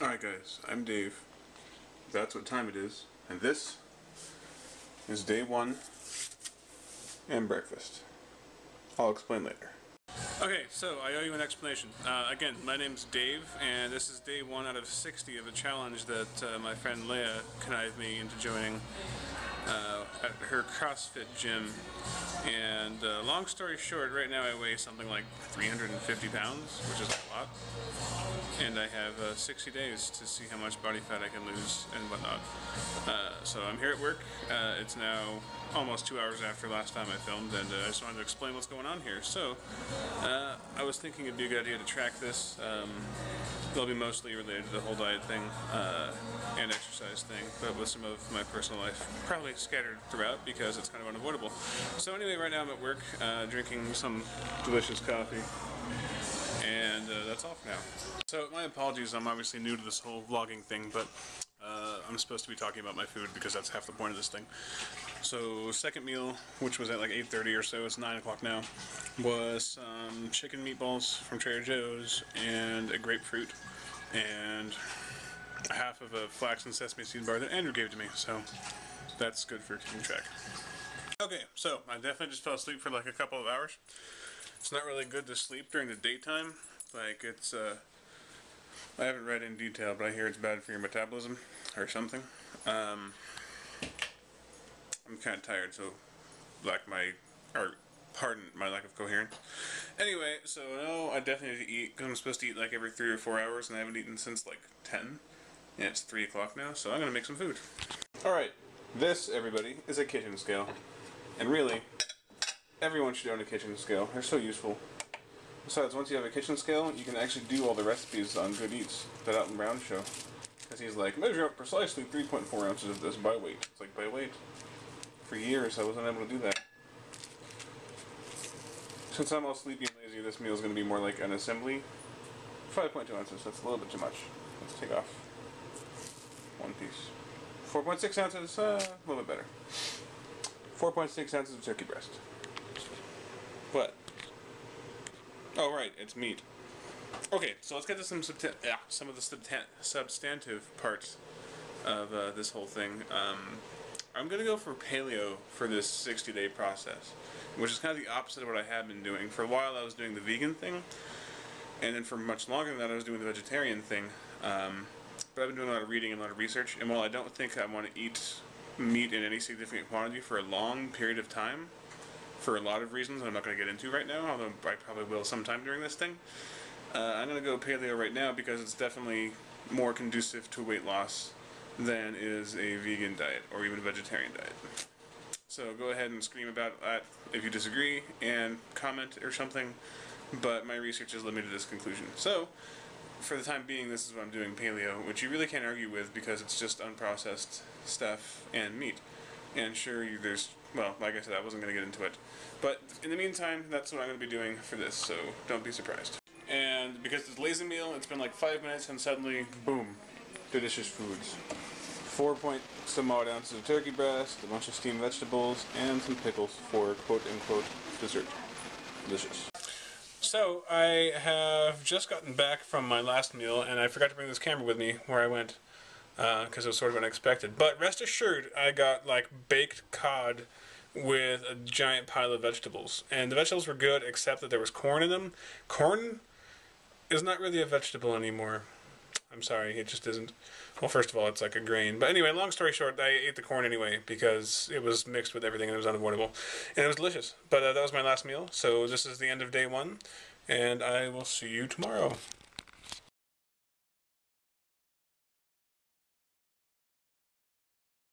Alright guys, I'm Dave. That's what time it is. And this is day one and breakfast. I'll explain later. Okay, so I owe you an explanation. Again, my name's Dave, and this is day 1 out of 60 of a challenge that my friend Leah connived me into joining at her CrossFit gym. And long story short, right now I weigh something like 350 pounds, which is a lot. And I have 60 days to see how much body fat I can lose and whatnot. So I'm here at work. It's now almost 2 hours after last time I filmed, and I just wanted to explain what's going on here. So I was thinking it'd be a good idea to track this. They'll be mostly related to the whole diet thing and exercise thing, but with some of my personal life probably scattered throughout because it's kind of unavoidable. So anyway, right now I'm at work drinking some delicious coffee, and that's all for now. So my apologies, I'm obviously new to this whole vlogging thing, but I'm supposed to be talking about my food because that's half the point of this thing. So second meal, which was at like 8:30 or so, it's 9 o'clock now, was some chicken meatballs from Trader Joe's and a grapefruit and half of a flax and sesame seed bar that Andrew gave to me, so that's good for keeping track. Okay, so I definitely just fell asleep for like a couple of hours. It's not really good to sleep during the daytime. Like it's, I haven't read in detail, but I hear it's bad for your metabolism or something. I'm kind of tired, so pardon my lack of coherence. Anyway, so no, I definitely need to eat because I'm supposed to eat like every 3 or 4 hours, and I haven't eaten since like 10. And it's 3 o'clock now, so I'm gonna make some food. Alright, this, everybody, is a kitchen scale. And really, everyone should own a kitchen scale. They're so useful. Besides, once you have a kitchen scale, you can actually do all the recipes on Good Eats that Alton Brown show. Because he's like, measure up precisely 3.4 ounces of this by weight. It's like, by weight? For years, I wasn't able to do that. Since I'm all sleepy and lazy, this meal is going to be more like an assembly. 5.2 ounces, that's a little bit too much. Let's take off one piece. 4.6 ounces, a little bit better. 4.6 ounces of turkey breast. What? Oh right, it's meat. Okay, so let's get to some of the substantive parts of this whole thing. I'm gonna go for paleo for this 60-day process, which is kind of the opposite of what I have been doing. For a while I was doing the vegan thing, and then for much longer than that I was doing the vegetarian thing. But I've been doing a lot of reading and a lot of research, and while I don't think I want to eat meat in any significant quantity for a long period of time, for a lot of reasons I'm not going to get into right now, although I probably will sometime during this thing, I'm going to go paleo right now because it's definitely more conducive to weight loss than is a vegan diet or even a vegetarian diet. So go ahead and scream about that if you disagree and comment or something, but my research has led me to this conclusion. So for the time being, this is what I'm doing, paleo, which you really can't argue with because it's just unprocessed stuff and meat. And sure, there's, well, like I said, I wasn't going to get into it. But in the meantime, that's what I'm going to be doing for this, so don't be surprised. And because it's a lazy meal, it's been like 5 minutes and suddenly, boom, delicious foods. 4-point-some odd ounces of turkey breast, a bunch of steamed vegetables, and some pickles for quote-unquote dessert. Delicious. So, I have just gotten back from my last meal, and I forgot to bring this camera with me where I went, because it was sort of unexpected. But rest assured, I got, like, baked cod with a giant pile of vegetables. And the vegetables were good, except that there was corn in them. Corn is not really a vegetable anymore. I'm sorry, it just isn't. Well, first of all, it's like a grain. But anyway, long story short, I ate the corn anyway because it was mixed with everything and it was unavoidable. And it was delicious. But that was my last meal, so this is the end of day 1, and I will see you tomorrow.